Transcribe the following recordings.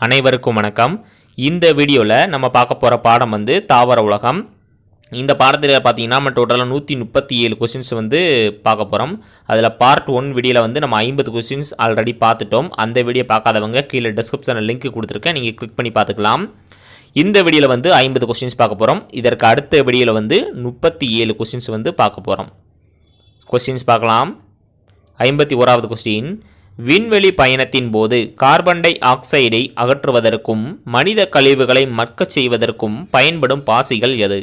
அனைவருக்கும் வணக்கம். இந்த வீடியோவில் நம்ம பார்க்க போகிற பாடம் வந்து தாவர உலகம். இந்த பாடத்தில் பார்த்தீங்கன்னா நம்ம டோட்டலாக 137 கொஸ்டின்ஸ் வந்து பார்க்க போகிறோம். அதில் பார்ட் 1 வீடியோவில் வந்து நம்ம 50 கொஸ்டின்ஸ் ஆல்ரெடி பார்த்துட்டோம். அந்த வீடியோ பார்க்காதவங்க கீழே டிஸ்கிரிப்ஷனில் லிங்க் கொடுத்துருக்கேன், நீங்கள் கிளிக் பண்ணி பார்த்துக்கலாம். இந்த வீடியோவில் வந்து 50 கொஸ்டின்ஸ் பார்க்க போகிறோம். இதற்கு அடுத்த வீடியோவில் வந்து 37 கொஸ்டின்ஸ் வந்து பார்க்க போகிறோம். கொஸ்டின்ஸ் பார்க்கலாம். 51வது கொஸ்டின், விண்வெளி பயணத்தின் போது கார்பன் டை ஆக்சைடை அகற்றுவதற்கும் மனித கழிவுகளை மட்கச் செய்வதற்கும் பயன்படும் பாசிகள் எது?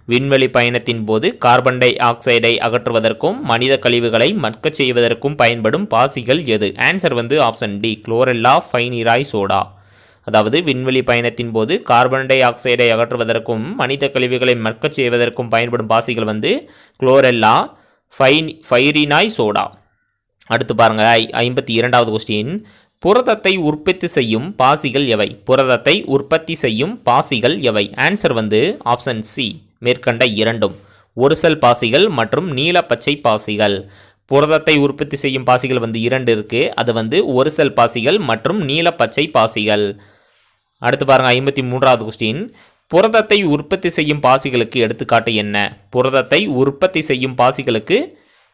விண்வெளி பயணத்தின் போது கார்பன் டை ஆக்சைடை அகற்றுவதற்கும் மனித கழிவுகளை மட்கச் செய்வதற்கும் பயன்படும் பாசிகள் எது? ஆன்சர் வந்து ஆப்ஷன் டி, குளோரெல்லா ஃபைனிராய் சோடா. அதாவது விண்வெளி பயணத்தின் போது கார்பன் டை ஆக்சைடை அகற்றுவதற்கும் மனித கழிவுகளை மட்கச் செய்வதற்கும் பயன்படும் பாசிகள் வந்து குளோரெல்லா ஃபைரினாய் சோடா. அடுத்து பாருங்க 52வது கொஸ்டின், புரதத்தை உற்பத்தி செய்யும் பாசிகள் எவை? புரதத்தை உற்பத்தி செய்யும் பாசிகள் எவை? ஆன்சர் வந்து ஆப்ஷன் சி, மேற்கண்ட இரண்டும், ஒரு செல் பாசிகள் மற்றும் நீல பச்சை பாசிகள். புரதத்தை உற்பத்தி செய்யும் பாசிகள் வந்து இரண்டு இருக்கு, அது வந்து ஒரு செல் பாசிகள் மற்றும் நீல பச்சை பாசிகள். அடுத்து பாருங்க 53வது கொஸ்டின், புரதத்தை உற்பத்தி செய்யும் பாசிகளுக்கு எடுத்துக்காட்டு என்ன? புரதத்தை உற்பத்தி செய்யும் பாசிகளுக்கு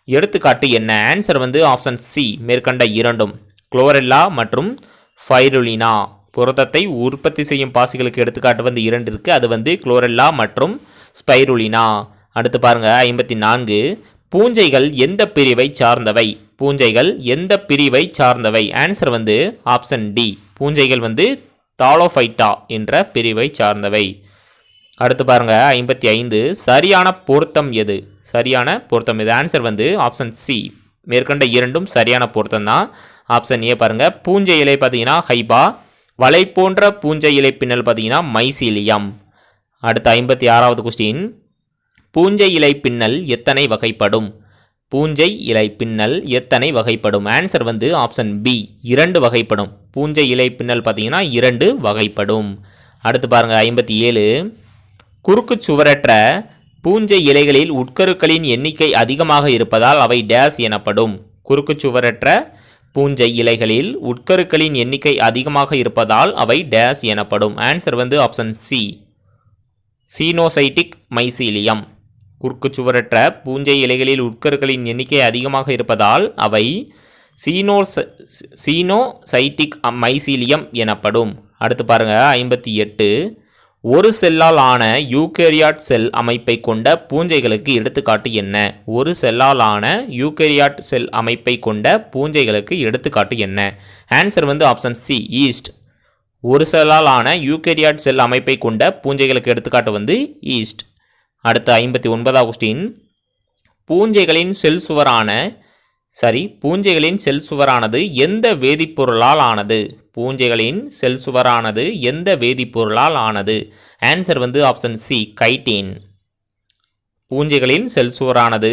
எடுத்துக்காட்டு என்ன? ஆன்சர் வந்து ஆப்ஷன் சி, மேற்கண்ட இரண்டும், குளோரெல்லா மற்றும் ஃபைருலினா. புரதத்தை உற்பத்தி செய்யும் பாசிகளுக்கு எடுத்துக்காட்டு வந்து இரண்டு இருக்குது, அது வந்து குளோரெல்லா மற்றும் ஸ்பைருலினா. அடுத்து பாருங்க 54, பூஞ்சைகள் எந்த பிரிவை சார்ந்தவை? பூஞ்சைகள் எந்த பிரிவை சார்ந்தவை? ஆன்சர் வந்து ஆப்ஷன் டி, பூஞ்சைகள் வந்து தாலோஃபைட்டா என்ற பிரிவை சார்ந்தவை. அடுத்து பாருங்க 55, சரியான பொருத்தம் எது? சரியான பொருத்தம் எது? ஆன்சர் வந்து ஆப்ஷன் சி, மேற்கண்ட இரண்டும் சரியான பொருத்தம் தான். ஆப்ஷன் ஏ பாருங்க, பூஞ்சை இலை பார்த்தீங்கன்னா ஹைபா, வலை போன்ற பூஞ்சை இலை பின்னல் பார்த்தீங்கன்னா மைசீலியம். அடுத்து 56வது கொஸ்டின், பூஞ்சை இலை பின்னல் எத்தனை வகைப்படும்? பூஞ்சை இலை பின்னல் எத்தனை வகைப்படும்? ஆன்சர் வந்து ஆப்ஷன் பி, 2 வகைப்படும். பூஞ்சை இலை பின்னல் பார்த்தீங்கன்னா 2 வகைப்படும். அடுத்து பாருங்க 57, குறுக்கு சுவரற்ற பூஞ்சை இலைகளில் உட்கருக்களின் எண்ணிக்கை அதிகமாக இருப்பதால் அவை டேஸ் எனப்படும். குறுக்கு சுவரற்ற பூஞ்சை இலைகளில் உட்கருக்களின் எண்ணிக்கை அதிகமாக இருப்பதால் அவை டேஸ் எனப்படும். ஆன்சர் வந்து ஆப்ஷன் சி, சீனோசைட்டிக் மைசீலியம். குறுக்கு சுவரற்ற பூஞ்சை இலைகளில் உட்கருக்களின் எண்ணிக்கை அதிகமாக இருப்பதால் அவை சீனோசைட்டிக் மைசீலியம் எனப்படும். அடுத்து பாருங்க 58, ஒரு செல்லால் ஆன யூகேரியாட் செல் அமைப்பை கொண்ட பூஞ்சைகளுக்கு எடுத்துக்காட்டு என்ன? ஒரு செல்லால் ஆன யூகேரியாட் செல் அமைப்பை கொண்ட பூஞ்சைகளுக்கு எடுத்துக்காட்டு என்ன? ஆன்சர் வந்து ஆப்ஷன் சி, ஈஸ்ட். ஒரு செல்லால் ஆன யூகேரியாட் செல் அமைப்பை கொண்ட பூஞ்சைகளுக்கு எடுத்துக்காட்டு வந்து ஈஸ்ட். அடுத்து 59வது கொஸ்டின், பூஞ்சைகளின் செல் சுவரானது எந்த வேதிப்பொருளால் ஆனது? பூஞ்சைகளின் செல் சுவரானது எந்த வேதிப்பொருளால் ஆனது? ஆன்சர் வந்து ஆப்ஷன் சி, கைட்டின். பூஞ்சைகளின் செல் சுவரானது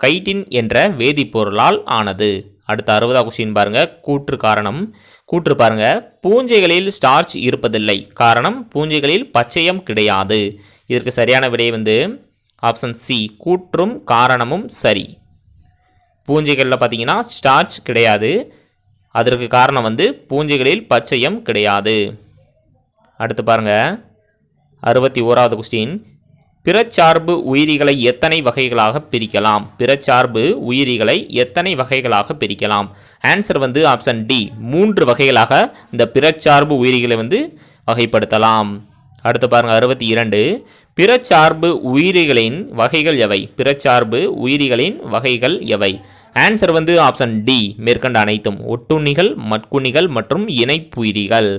கைட்டின் என்ற வேதிப்பொருளால் ஆனது. அடுத்த 60வது கொஸ்டின் பாருங்க, கூற்று காரணம். கூற்று பாருங்க, பூஞ்சைகளில் ஸ்டார்ச் இருப்பதில்லை, காரணம் பூஞ்சைகளில் பச்சையம் கிடையாது. இதற்கு சரியான விடை வந்து ஆப்ஷன் சி, கூற்றும் காரணமும் சரி. பூஞ்சைகளில் பார்த்தீங்கன்னா ஸ்டார்ச் கிடையாது, அதற்கு காரணம் வந்து பூஞ்சைகளில் பச்சையம் கிடையாது. அடுத்து பாருங்க 61வது கொஸ்டின், பிறச்சார்பு உயிரிகளை எத்தனை வகைகளாக பிரிக்கலாம்? பிறச்சார்பு உயிரிகளை எத்தனை வகைகளாக பிரிக்கலாம்? ஆன்சர் வந்து ஆப்ஷன் டி, 3 வகைகளாக இந்த பிறச்சார்பு உயிரிகளை வந்து வகைப்படுத்தலாம். அடுத்து பாருங்க 62, பிறச்சார்பு உயிரிகளின் வகைகள் எவை? பிறச்சார்பு உயிரிகளின் வகைகள் எவை? ஆன்சர் வந்து ஆப்ஷன் டி, மேற்கண்ட அனைத்தும், ஒட்டுண்ணிகள், மட்குண்ணிகள் மற்றும் இணைப்புயிரிகள்.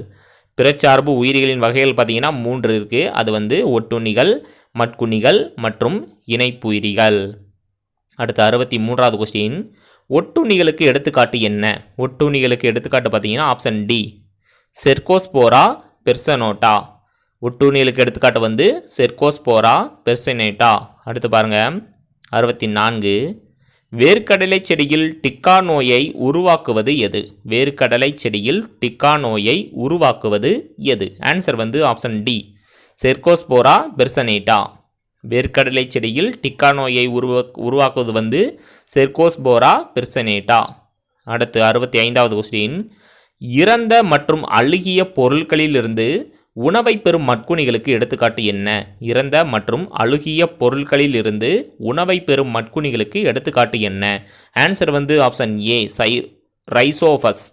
பிறச்சார்பு உயிரிகளின் வகைகள் பார்த்தீங்கன்னா 3 இருக்குது, அது வந்து ஒட்டுண்ணிகள், மட்குண்ணிகள் மற்றும் இணைப்புயிரிகள். அடுத்து 63வது கொஸ்டின், ஒட்டுண்ணிகளுக்கு எடுத்துக்காட்டு என்ன? ஒட்டுண்ணிகளுக்கு எடுத்துக்காட்டு பார்த்தீங்கன்னா ஆப்ஷன் டி, செர்கோஸ்போரா பெர்சனோட்டா. ஒட்டுண்ணிகளுக்கு எடுத்துக்காட்டு வந்து செர்கோஸ்போரா பெர்சனேட்டா. அடுத்து பாருங்க 64, வேர்க்கடலை செடியில் டிக்கா நோயை உருவாக்குவது எது? வேர்க்கடலை செடியில் டிக்கா நோயை உருவாக்குவது எது? ஆன்சர் வந்து ஆப்ஷன் டி, செர்கோஸ்போரா பெர்சனேட்டா. வேர்க்கடலை செடியில் டிக்கா நோயை உருவாக்குவது வந்து செர்கோஸ்போரா பெர்சனேட்டா. அடுத்து 65வது கொஸ்டின், இறந்த மற்றும் அழுகிய பொருட்களிலிருந்து உணவை பெறும் மட்குணிகளுக்கு எடுத்துக்காட்டு என்ன? இறந்த மற்றும் அழுகிய பொருட்களிலிருந்து உணவை பெறும் மட்குணிகளுக்கு எடுத்துக்காட்டு என்ன? ஆன்சர் வந்து ஆப்ஷன் ஏ ரைசோஃபஸ்.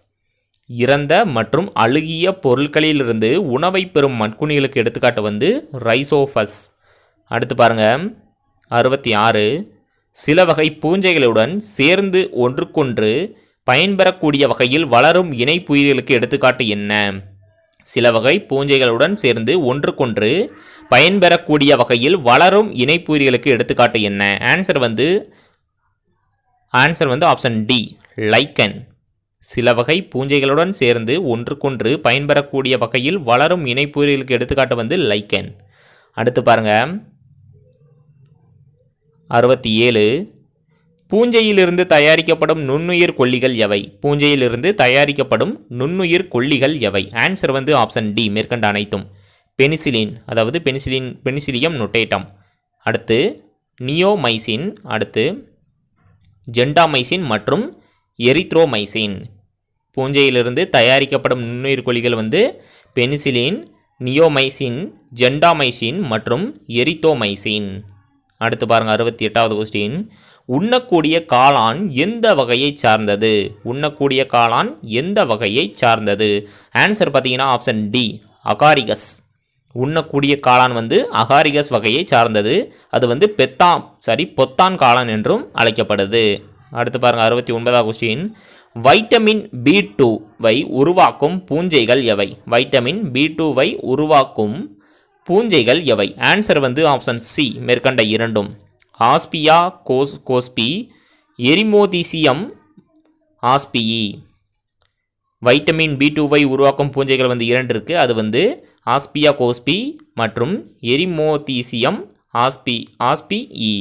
இறந்த மற்றும் அழுகிய பொருட்களிலிருந்து உணவை பெறும் மட்குணிகளுக்கு எடுத்துக்காட்டு வந்து ரைசோஃபஸ். அடுத்து பாருங்க 66. சில வகை பூஞ்சைகளுடன் சேர்ந்து ஒன்றுக்கொன்று பயன்பெறக்கூடிய வகையில் வளரும் இணைப்புயிர்களுக்கு எடுத்துக்காட்டு என்ன? சில வகை பூஞ்சைகளுடன் சேர்ந்து ஒன்றுக்கொன்று பயன்பெறக்கூடிய வகையில் வளரும் இணைப்புயிர்களுக்கு எடுத்துக்காட்டு என்ன? ஆன்சர் வந்து ஆப்ஷன் டி லைக்கன். சில வகை பூஞ்சைகளுடன் சேர்ந்து ஒன்றுக்கொன்று பயன்பெறக்கூடிய வகையில் வளரும் இணைப்புயிர்களுக்கு எடுத்துக்காட்டு வந்து லைக்கன். அடுத்து பாருங்க 67. பூஞ்சையிலிருந்து தயாரிக்கப்படும் நுண்ணுயிர் கொல்லிகள் எவை? பூஞ்சையிலிருந்து தயாரிக்கப்படும் நுண்ணுயிர் கொல்லிகள் எவை? ஆன்சர் வந்து ஆப்ஷன் டி மேற்கண்ட அனைத்தும். பெனிசிலின், அதாவது பெனிசிலியம் நொட்டேட்டம். அடுத்து நியோமைசின், அடுத்து ஜென்டாமைசின் மற்றும் எரித்ரோமைசின். பூஞ்சையிலிருந்து தயாரிக்கப்படும் நுண்ணுயிர் கொல்லிகள் வந்து பெனிசிலின், நியோமைசின், ஜென்டாமைசின் மற்றும் எரித்ரோமைசின். அடுத்து பாருங்கள் 68வது கொஸ்டின். உண்ணக்கூடிய காளான் எந்த வகையை சார்ந்தது? உண்ணக்கூடிய காளான் எந்த வகையை சார்ந்தது? ஆன்சர் பார்த்தீங்கன்னா ஆப்ஷன் டி அகாரிகஸ். உண்ணக்கூடிய காளான் வந்து அகாரிகஸ் வகையை சார்ந்தது. அது வந்து பொத்தான் காளான் என்றும் அழைக்கப்படுது. அடுத்து பாருங்கள் 69வது கொஸ்டின். வைட்டமின் B2வை உருவாக்கும் பூஞ்சைகள் எவை? வைட்டமின் B2வை உருவாக்கும் பூஞ்சைகள் எவை? ஆன்சர் வந்து ஆப்ஷன் சி மேற்கண்ட இரண்டும். ஆஸ்பியா கோஸ்பி, எரிமோதீசியம் ஆஸ்பியி. வைட்டமின் B2வை உருவாக்கும் பூஞ்சைகள் வந்து இரண்டு இருக்குது. அது வந்து ஆஸ்பியா கோஸ்பி மற்றும் எரிமோதீசியம் ஆஸ்பியி.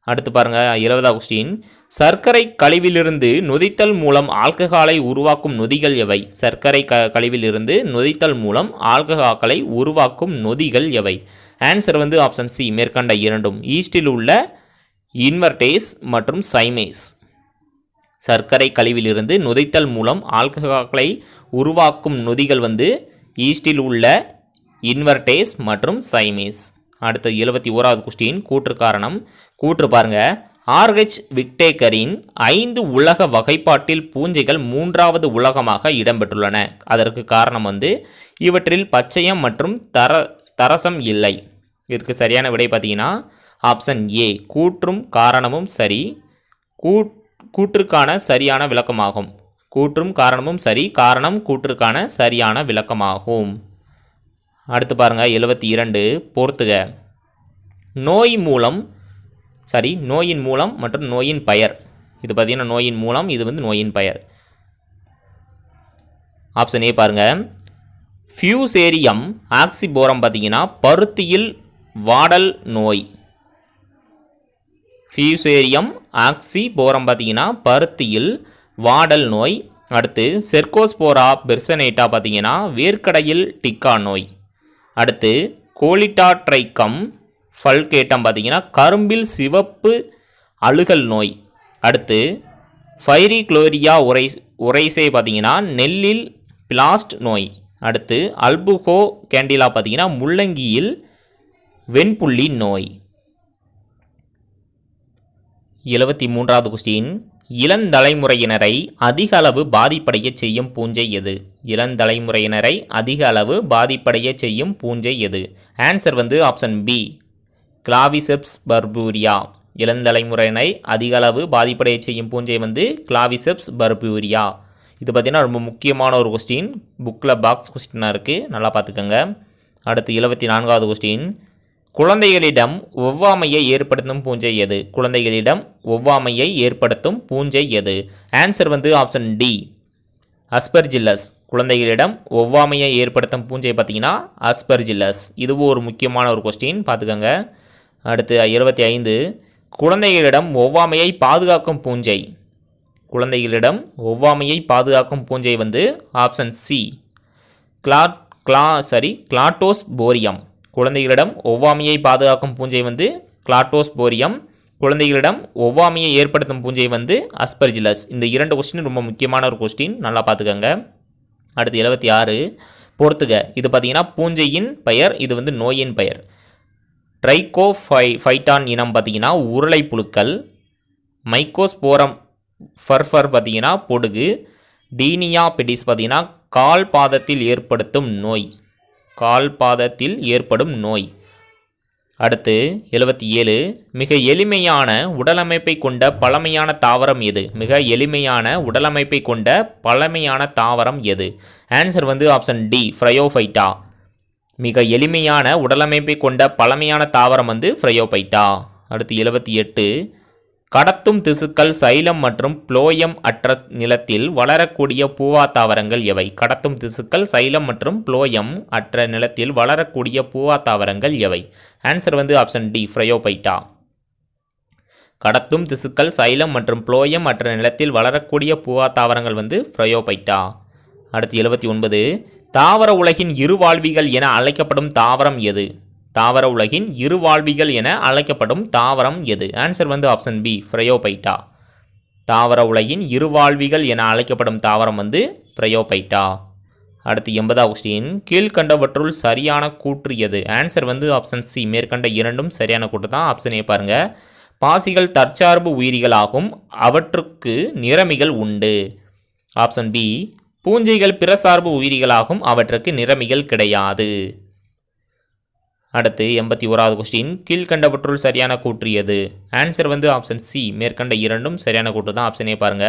அடுத்து பாருங்கள் 70வது கொஸ்டின். சர்க்கரை கழிவிலிருந்து நொதித்தல் மூலம் ஆல்கஹாலை உருவாக்கும் நொதிகள் எவை? சர்க்கரை கழிவிலிருந்து நொதித்தல் மூலம் ஆல்கஹாலை உருவாக்கும் நொதிகள் எவை? ஆன்சர் வந்து ஆப்ஷன் சி மேற்கண்ட இரண்டும். ஈஸ்டில் உள்ள இன்வெர்டேஸ் மற்றும் சைமேஸ். சர்க்கரை கழிவிலிருந்து நொதித்தல் மூலம் ஆல்கஹாலை உருவாக்கும் நொதிகள் வந்து ஈஸ்டில் உள்ள இன்வெர்டேஸ் மற்றும் சைமேஸ். அடுத்து 71வது கொஸ்டின். கூற்று காரணம். கூற்று பாருங்க. ஆர்ஹெச் விட்டேக்கரின் 5 உலக வகைப்பாட்டில் பூஞ்சைகள் 3வது உலகமாக இடம்பெற்றுள்ளன. அதற்கு காரணம் வந்து இவற்றில் பச்சையம் மற்றும் தரசம் இல்லை. இதற்கு சரியான விடை பார்த்தீங்கன்னா ஆப்ஷன் ஏ கூற்றும் காரணமும் சரி. கூற்றுக்கான சரியான விளக்கமாகும். கூற்றும் காரணமும் சரி, காரணம் கூற்றுக்கான சரியான விளக்கமாகும். அடுத்து பாருங்கள் 72. பொறுத்துக. நோயின் மூலம் மற்றும் நோயின் பெயர். இது பார்த்தீங்கன்னா நோயின் மூலம், இது வந்து நோயின் பெயர். ஆப்ஷன் ஏ பாருங்கள். ஃபியூசேரியம் ஆக்சிபோரம் பார்த்தீங்கன்னா பருத்தியில் வாடல் நோய். ஃபியூசேரியம் ஆக்சிபோரம் பார்த்தீங்கன்னா பருத்தியில் வாடல் நோய். அடுத்து செர்கோஸ்போரா பெர்சனேட்டா பார்த்தீங்கன்னா வேர்க்கடையில் டிக்கா நோய். அடுத்து கோலிட்டாட்ரைக்கம் ஃபல்கேட்டம் பார்த்தீங்கன்னா கரும்பில் சிவப்பு அழுகல் நோய். அடுத்து ஃபைரிக்ளோரியா ஒரைசே பார்த்தீங்கன்னா நெல்லில் பிளாஸ்ட் நோய். அடுத்து அல்புகோ கேண்டிலா பார்த்தீங்கன்னா முள்ளங்கியில் வெண்புள்ளி நோய். 73வது கொஸ்டின். இளந்தலைமுறையினரை அதிக அளவு பாதிப்படைய செய்யும் பூஞ்சை எது? இளந்தலைமுறையினரை அதிக அளவு பாதிப்படைய செய்யும் பூஞ்சை எது? ஆன்சர் வந்து ஆப்ஷன் பி கிளாவிசெப்ஸ் பர்பூரியா. இளந்தலைமுறையினரை அதிக அளவு பாதிப்படைய செய்யும் பூஞ்சை வந்து கிளாவிசெப்ஸ் பர்பூரியா. இது பார்த்திங்கன்னா ரொம்ப முக்கியமான ஒரு கொஸ்டின். புக்கில் பாக்ஸ் கொஸ்டினாக இருக்குது, நல்லா பார்த்துக்கோங்க. அடுத்து 74வது கொஸ்டின். குழந்தைகளிடம் ஒவ்வாமையை ஏற்படுத்தும் பூஞ்சை எது? குழந்தைகளிடம் ஒவ்வாமையை ஏற்படுத்தும் பூஞ்சை எது? ஆன்சர் வந்து ஆப்ஷன் டி அஸ்பெர்ஜில்லஸ். குழந்தைகளிடம் ஒவ்வாமையை ஏற்படுத்தும் பூஞ்சை பார்த்தீங்கன்னா அஸ்பெர்ஜில்லஸ். இதுவும் ஒரு முக்கியமான ஒரு கொஸ்டின், பார்த்துக்கோங்க. அடுத்து 75. குழந்தைகளிடம் ஒவ்வாமையை பாதுகாக்கும் பூஞ்சை. குழந்தைகளிடம் ஒவ்வாமையை பாதுகாக்கும் பூஞ்சை வந்து ஆப்ஷன் சி கிளாட்டோஸ்போரியம். குழந்தைகளிடம் ஒவ்வாமையை பாதுகாக்கும் பூஞ்சை வந்து கிளாட்டோஸ்போரியம். குழந்தைகளிடம் ஒவ்வாமையை ஏற்படுத்தும் பூஞ்சை வந்து அஸ்பெர்ஜில்லஸ். இந்த 2 கொஸ்டின் ரொம்ப முக்கியமான ஒரு கொஸ்டின், நல்லா பார்த்துக்கோங்க. அடுத்து 76 பொறுத்துக. இது பார்த்தீங்கன்னா பூஞ்சையின் பெயர், இது வந்து நோயின் பெயர். ட்ரைகோஃபைட்டான் இனம் பார்த்தீங்கன்னா உருளை புழுக்கள். மைக்கோஸ்போரம் ஃபர்ஃபர் பார்த்தீங்கன்னா பொடுகு. டீனியா பெடிஸ் பார்த்தீங்கன்னா கால் பாதத்தில் ஏற்படுத்தும் நோய், கால் பாதத்தில் ஏற்படும் நோய். அடுத்து 77 மிக எளிமையான உடலமைப்பை கொண்ட பழமையான தாவரம் எது? மிக எளிமையான உடலமைப்பை கொண்ட பழமையான தாவரம் எது? ஆன்சர் வந்து ஆப்ஷன் டி, ஃப்ரையோஃபைட்டா. மிக எளிமையான உடலமைப்பை கொண்ட பழமையான தாவரம் வந்து ஃப்ரையோஃபைட்டா. அடுத்து 78 கடத்தும் திசுக்கள் சைலம் மற்றும் புளோயம் அற்ற நிலத்தில் வளரக்கூடிய பூவா தாவரங்கள் எவை? கடத்தும் திசுக்கள் சைலம் மற்றும் புளோயம் அற்ற நிலத்தில் வளரக்கூடிய பூவா தாவரங்கள் எவை? ஆன்சர் வந்து ஆப்ஷன் டி, ஃப்ரையோஃபைட்டா. கடத்தும் திசுக்கள் சைலம் மற்றும் புளோயம் அற்ற நிலத்தில் வளரக்கூடிய பூவா தாவரங்கள் வந்து ஃப்ரையோஃபைட்டா. அடுத்து 79 தாவர உலகின் இருவாழ்விகள் என அழைக்கப்படும் தாவரம் எது? தாவர உலகின் இருவாழ்விகள் என அழைக்கப்படும் தாவரம் எது? ஆன்சர் வந்து ஆப்ஷன் பி, ஃப்ரையோஃபைட்டா. தாவர உலகின் இருவாழ்விகள் என அழைக்கப்படும் தாவரம் வந்து ஃப்ரையோஃபைட்டா. அடுத்து 80 கொஸ்டின் கீழ்கண்டவற்றுள் சரியான கூற்று எது? ஆன்சர் வந்து ஆப்ஷன் சி, மேற்கண்ட இரண்டும் சரியான கூற்று தான். ஆப்ஷன் ஏ பாருங்க. பாசிகள் தற்சார்பு உயிரிகளாகும், அவற்றுக்கு நிறமிகள் உண்டு. ஆப்ஷன் பி பூஞ்சைகள் பிறசார்பு உயிரிகளாகும், அவற்றுக்கு நிறமிகள் கிடையாது. அடுத்து 81வது கொஸ்டின் கீழ்கண்டவற்றுள் சரியான கூற்று எது? ஆன்சர் வந்து ஆப்ஷன் சி, மேற்கண்ட இரண்டும் சரியான கூற்று தான். ஆப்ஷன் ஏ பாருங்க.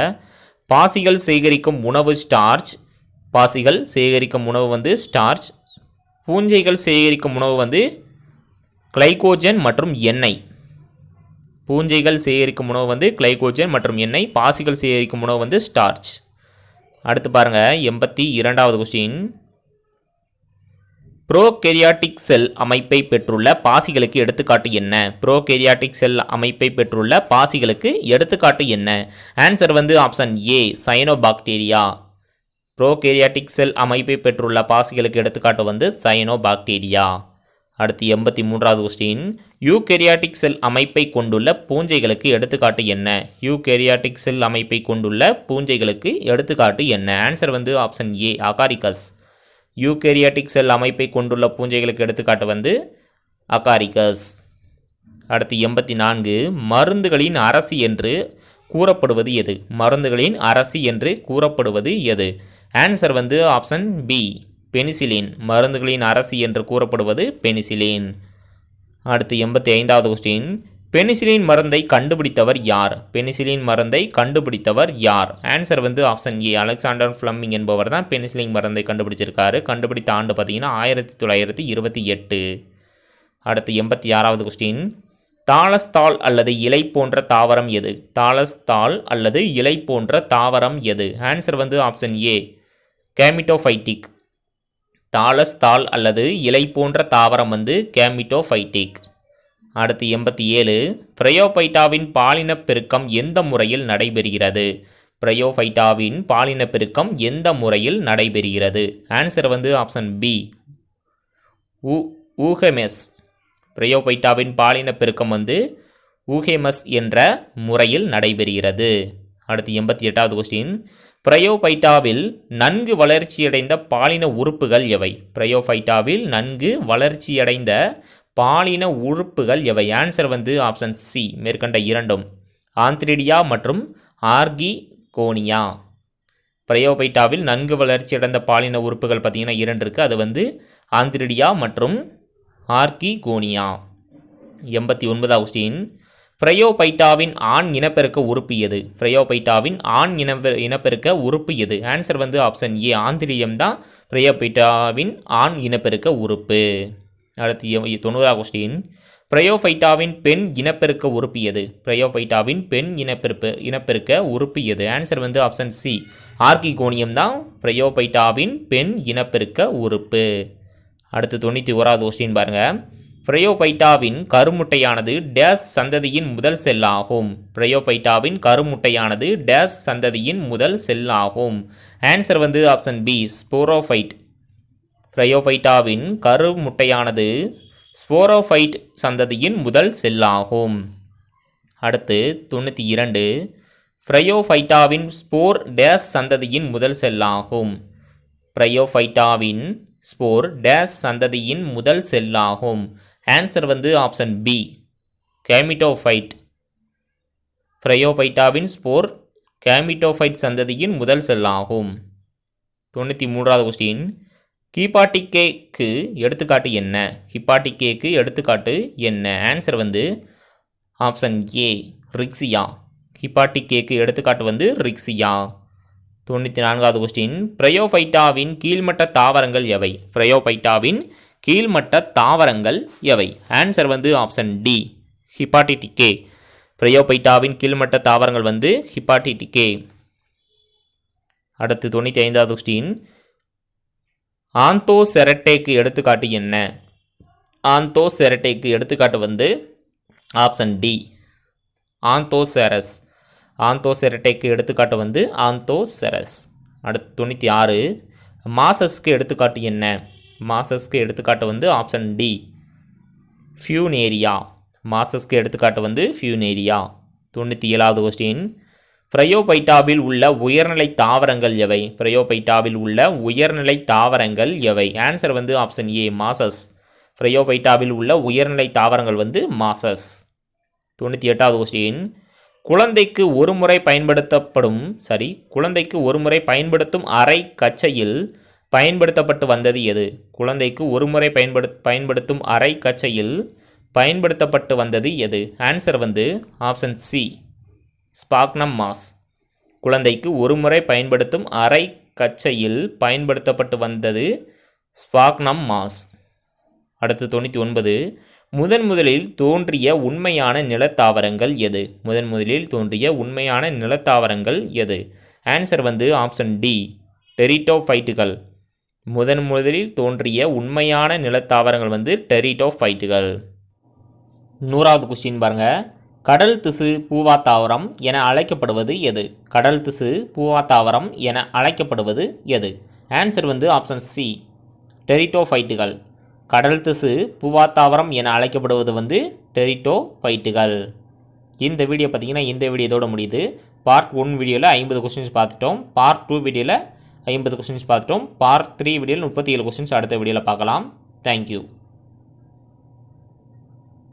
பாசிகள் சேகரிக்கும் உணவு ஸ்டார்ச், பாசிகள் சேகரிக்கும் உணவு வந்து ஸ்டார்ச். பூஞ்சைகள் சேகரிக்கும் உணவு வந்து கிளைகோஜன் மற்றும் எண்ணெய். பூஞ்சைகள் சேகரிக்கும் உணவு வந்து கிளைகோஜன் மற்றும் எண்ணெய், பாசிகள் சேகரிக்கும் உணவு வந்து ஸ்டார்ச். அடுத்து பாருங்க 82வது கொஸ்டின் ப்ரோகேரியாட்டிக் செல் அமைப்பை பெற்றுள்ள பாசிகளுக்கு எடுத்துக்காட்டு என்ன? ப்ரோகேரியாட்டிக் செல் அமைப்பை பெற்றுள்ள பாசிகளுக்கு எடுத்துக்காட்டு என்ன? ஆன்சர் வந்து ஆப்ஷன் ஏ, சயனோபாக்டீரியா. ப்ரோகேரியாட்டிக் செல் அமைப்பை பெற்றுள்ள பாசிகளுக்கு எடுத்துக்காட்டு வந்து சயனோபாக்டீரியா. அடுத்து 83வது கொஸ்டின் யூகேரியாட்டிக் செல் அமைப்பை கொண்டுள்ள பூஞ்சைகளுக்கு எடுத்துக்காட்டு என்ன? யூகேரியாட்டிக் செல் அமைப்பை கொண்டுள்ள பூஞ்சைகளுக்கு எடுத்துக்காட்டு என்ன? ஆன்சர் வந்து ஆப்ஷன் ஏ, அகாரிகஸ். யூகேரியாட்டிக் செல் அமைப்பை கொண்டுள்ள பூஞ்சைகளுக்கு எடுத்துக்காட்டு வந்து அகாரிகஸ். அடுத்து 84 மருந்துகளின் அரசி என்று கூறப்படுவது எது? மருந்துகளின் அரசி என்று கூறப்படுவது எது? ஆன்சர் வந்து ஆப்ஷன் பி, பெனிசிலின். மருந்துகளின் அரசி என்று கூறப்படுவது பெனிசிலின். அடுத்து 85வது கொஸ்டின் பெனிசிலின் மருந்தை கண்டுபிடித்தவர் யார்? பெனிசிலின் மருந்தை கண்டுபிடித்தவர் யார்? ஆன்சர் வந்து ஆப்ஷன் ஏ, அலெக்சாண்டர் ஃப்ளமிங் என்பவர் தான் பெனிசிலின் மருந்தை கண்டுபிடிச்சிருக்காரு. கண்டுபிடித்த ஆண்டு பார்த்தீங்கன்னா 1928. அடுத்து 86வது கொஸ்டின் தாளஸ்தாள் அல்லது இலை போன்ற தாவரம் எது? தாளஸ்தாள் அல்லது இலை போன்ற தாவரம் எது? ஆன்சர் வந்து ஆப்ஷன் ஏ, கேமிட்டோஃபைட்டிக். தாளஸ்தாள் அல்லது இலை போன்ற தாவரம் வந்து கேமிட்டோஃபைட்டிக். அடுத்து 87 ஃப்ரையோஃபைட்டாவின் பாலினப் பெருக்கம் எந்த முறையில் நடைபெறுகிறது? ஃப்ரையோஃபைட்டாவின் பாலினப் பெருக்கம் எந்த முறையில் நடைபெறுகிறது? ஆன்சர் வந்து ஆப்ஷன் பி, ஊகெமஸ். ஃப்ரையோஃபைட்டாவின் பாலினப் பெருக்கம் வந்து ஊகெமஸ் என்ற முறையில் நடைபெறுகிறது. அடுத்து 88வது கொஸ்டின் ஃப்ரையோஃபைட்டாவில் நன்கு வளர்ச்சியடைந்த பாலின உறுப்புகள் எவை? ஃப்ரையோஃபைட்டாவில் நன்கு வளர்ச்சியடைந்த பாலின உறுப்புகள் எவை? ஆன்சர் வந்து ஆப்ஷன் சி, மேற்கண்ட இரண்டும், ஆந்த்ரிடியா மற்றும் ஆர்கிகோனியா. ஃப்ரையோஃபைட்டாவில் நன்கு வளர்ச்சியடைந்த பாலின உறுப்புகள் பார்த்தீங்கன்னா 2 இருக்குது. அது வந்து ஆந்த்ரிடியா மற்றும் ஆர்கிகோனியா. 89வது கொஸ்டின் ஃப்ரையோஃபைட்டாவின் ஆண் இனப்பெருக்க உறுப்பு எது? ஃப்ரையோஃபைட்டாவின் ஆண் இனப்பெருக்க உறுப்பு எது? ஆன்சர் வந்து ஆப்ஷன் ஏ, ஆந்த்ரிடியம் தான் ஃப்ரையோஃபைட்டாவின் ஆண் இனப்பெருக்க உறுப்பு. அடுத்து 90வது கொஸ்டின் ஃப்ரையோஃபைட்டாவின் பெண் இனப்பெருக்க உறுப்பு எது? ஃப்ரையோஃபைட்டாவின் பெண் இனப்பெருக்க உறுப்பு எது? ஆன்சர் வந்து ஆப்ஷன் சி, ஆர்கிகோனியம் தான் ஃப்ரையோஃபைட்டாவின் பெண் இனப்பெருக்க உறுப்பு. அடுத்து 91வது கொஸ்டின் பாருங்க ஃப்ரையோஃபைட்டாவின் கருமுட்டையானது டேஸ் சந்ததியின் முதல் செல்லாகும். ஃப்ரையோஃபைட்டாவின் கருமுட்டையானது டேஸ் சந்ததியின் முதல் செல்லாகும். ஆன்சர் வந்து ஆப்ஷன் பி, ஸ்போரோஃபைட். ஃப்ரையோஃபைட்டாவின் கருமுட்டையானது ஸ்போரோஃபைட் சந்ததியின் முதல் செல்லாகும். அடுத்து 92 ஃப்ரையோஃபைட்டாவின் ஸ்போர் டேஸ் சந்ததியின் முதல் செல்லாகும். பிரயோஃபைட்டாவின் ஸ்போர் டேஸ் சந்ததியின் முதல் செல்லாகும். ஆன்சர் வந்து ஆப்ஷன் பி, கேமிட்டோஃபைட். பிரயோஃபைட்டாவின் ஸ்போர் கேமிட்டோஃபைட் சந்ததியின் முதல் செல்லாகும். 93வது கொஸ்டின், ஹிப்பாட்டிகேக்கு எடுத்துக்காட்டு என்ன? ஹிப்பாட்டிகேக்கு எடுத்துக்காட்டு என்ன? ஆன்சர் வந்து ஆப்ஷன் ஏ, ரிக்ஸியா. ஹிப்பாட்டிகேக்கு எடுத்துக்காட்டு வந்து ரிக்ஸியா. 94வது கொஸ்டின், பிரயோஃபைட்டாவின் கீழ்மட்ட தாவரங்கள் எவை? பிரயோஃபைட்டாவின் கீழ்மட்ட தாவரங்கள் எவை? ஆன்சர் வந்து ஆப்ஷன் டி, ஹிப்பாட்டிகே. பிரயோஃபைட்டாவின் கீழ்மட்ட தாவரங்கள் வந்து ஹிப்பாட்டிகே. அடுத்து 95வது கொஸ்டின், ஆந்தோசெரட்டேக்கு எடுத்துக்காட்டு என்ன? ஆந்தோசெரட்டேக்கு எடுத்துக்காட்டு வந்து ஆப்ஷன் டி, ஆந்தோசெரஸ். ஆந்தோசெரட்டேக்கு எடுத்துக்காட்டு வந்து ஆந்தோசெரஸ். அடுத்து 96, மாசஸ்க்கு எடுத்துக்காட்டு என்ன? மாசஸ்க்கு எடுத்துக்காட்டு வந்து ஆப்ஷன் டி, ஃபியூனேரியா. மாசஸ்க்கு எடுத்துக்காட்டு வந்து ஃபியூனேரியா. 97வது கொஸ்டின், பிரயோஃபைட்டாவில் உள்ள உயர்நிலை தாவரங்கள் எவை? பிரயோஃபைட்டாவில் உள்ள உயர்நிலை தாவரங்கள் எவை? ஆன்சர் வந்து ஆப்ஷன் ஏ, மாசஸ். பிரயோஃபைட்டாவில் உள்ள உயர்நிலை தாவரங்கள் வந்து மாசஸ். 98வது கொஸ்டின், குழந்தைக்கு ஒருமுறை பயன்படுத்தும் அரை கச்சையில் பயன்படுத்தப்பட்டு வந்தது எது? குழந்தைக்கு ஒருமுறை பயன்படுத்தும் அரை கச்சையில் பயன்படுத்தப்பட்டு வந்தது எது? ஆன்சர் வந்து ஆப்ஷன் சி, ஸ்பாக்னம் மாஸ். குழந்தைக்கு ஒருமுறை பயன்படுத்தும் அரை கச்சையில் பயன்படுத்தப்பட்டு வந்தது ஸ்பாக்னம் மாஸ். அடுத்து 99, முதலில் தோன்றிய உண்மையான நிலத்தாவரங்கள் எது? முதலில் தோன்றிய உண்மையான நிலத்தாவரங்கள் எது? ஆன்சர் வந்து ஆப்ஷன் டி, டெரிட்டோஃபைட்டுகள். முதலில் தோன்றிய உண்மையான நிலத்தாவரங்கள் வந்து டெரிட்டோஃபைட்டுகள். 100வது கொஸ்டின் பாருங்க, கடல் திசு பூவா தாவரம் என அழைக்கப்படுவது எது? கடல் திசு பூவா தாவரம் என அழைக்கப்படுவது எது? ஆன்சர் வந்து ஆப்ஷன் சி, டெரிட்டோஃபைட்டுகள். கடல் திசு பூவா தாவரம் என அழைக்கப்படுவது வந்து டெரிட்டோஃபைட்டுகள். இந்த வீடியோ பார்த்தீங்கன்னா இந்த வீடியோ இதோட முடியுது. பார்ட் 1 வீடியோவில் 50 கொஸ்டின்ஸ் பார்த்துட்டோம். பார்ட் 2 வீடியோவில் 50 கொஸ்டின்ஸ் பார்த்துட்டோம். பார்ட் 3 வீடியோவில் 37 கொஸ்டின்ஸ் அடுத்த வீடியோவில் பார்க்கலாம். தேங்க்யூ.